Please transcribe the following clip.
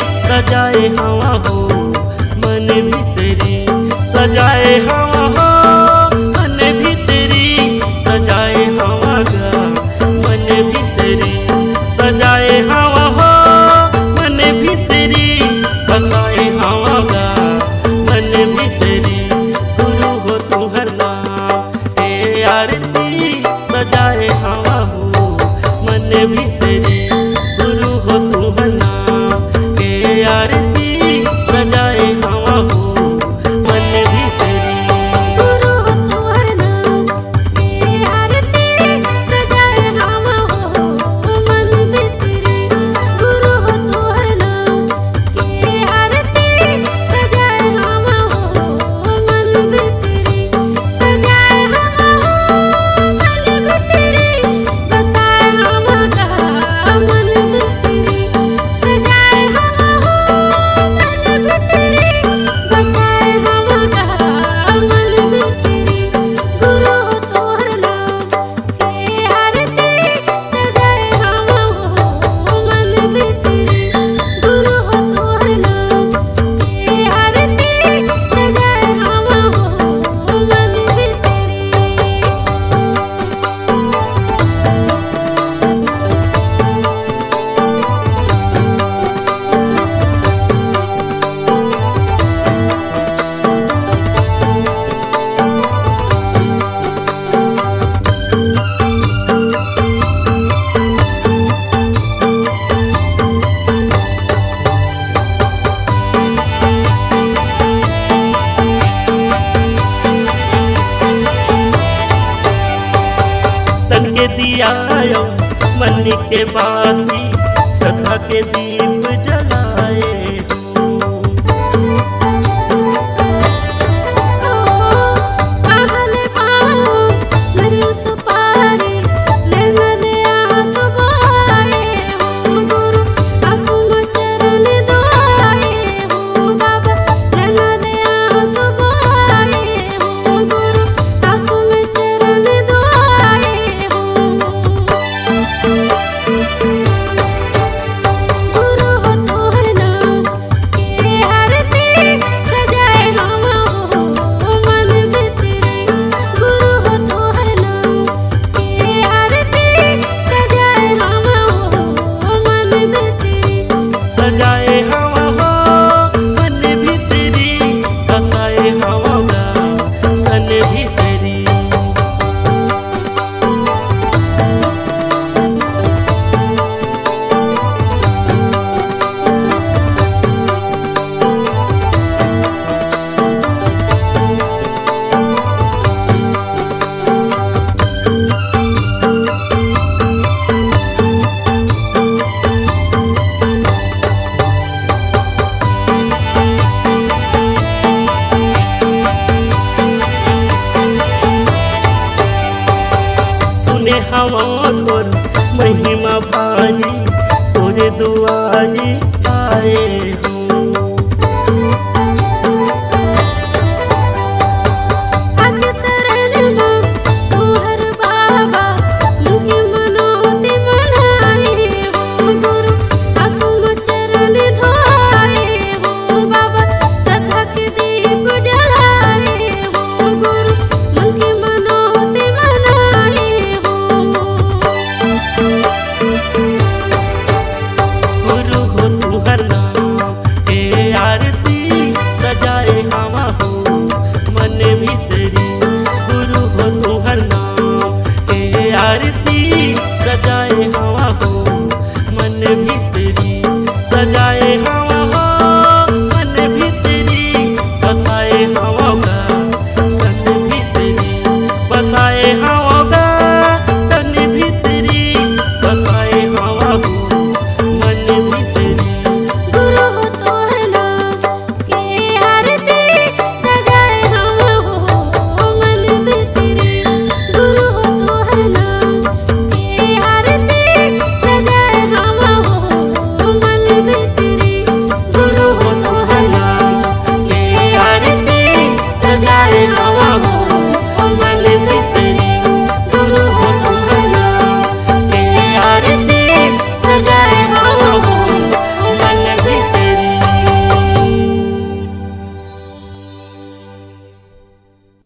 सजाए हवा हो मन भीतरी, सजाए हवा हो मन भीतरी, सजाए हवा गा मन भीतरी, सजाए हवा हो मन भीतरी, बसाए हवा गा मन भीतरी। गुरु हो तुहर नाम ए आरती, सजाए हवा हो मन भीतरी, गुरु हो तुहर नाम ए आरती, सजाए हवा हो मन भीतरी। गुरु हो तुहर नाम ए आरती, सजाए हवा हो मन भीतरी, गुरु हो तुहर नाम ए आरती, सजाए हवा हो मन भीतरी, सजाए हवा हो मन भीतरी, बसाए हवा गा मन भीतरी, सजाए हवा हो मन भीतरी, बसाए हवा गा मन भीतरी। गुरु हो तुहर नाम ए आरती, सजाए हवा हो मन भीतरी, गुरु हो तुहर नाम ए आरती, सजाए हवा हो मन भीतरी। तन के दिया मन के बाती, श्रद्धा के दीप जलाए कहले पाओ मेरी सुपारी, लेने आंसू बहाए हो गुरु, आंसू में चरण धोए हो बाबा, लेने आंसू बहाए हो गुरु, आंसू में चरण धोए हो। गुरु हो तुहर नाम ए आरती, सजाए हवा हो मन भीतरी, गुरु हो तुहर नाम ए आरती, सजाए हवा हो मन भीतरी, सजाए हवा हो मन भीतरी, बसाए हवा गा मन भीतरी। सुने हवा तोर महिमा भारी, तोरे दुआरी आए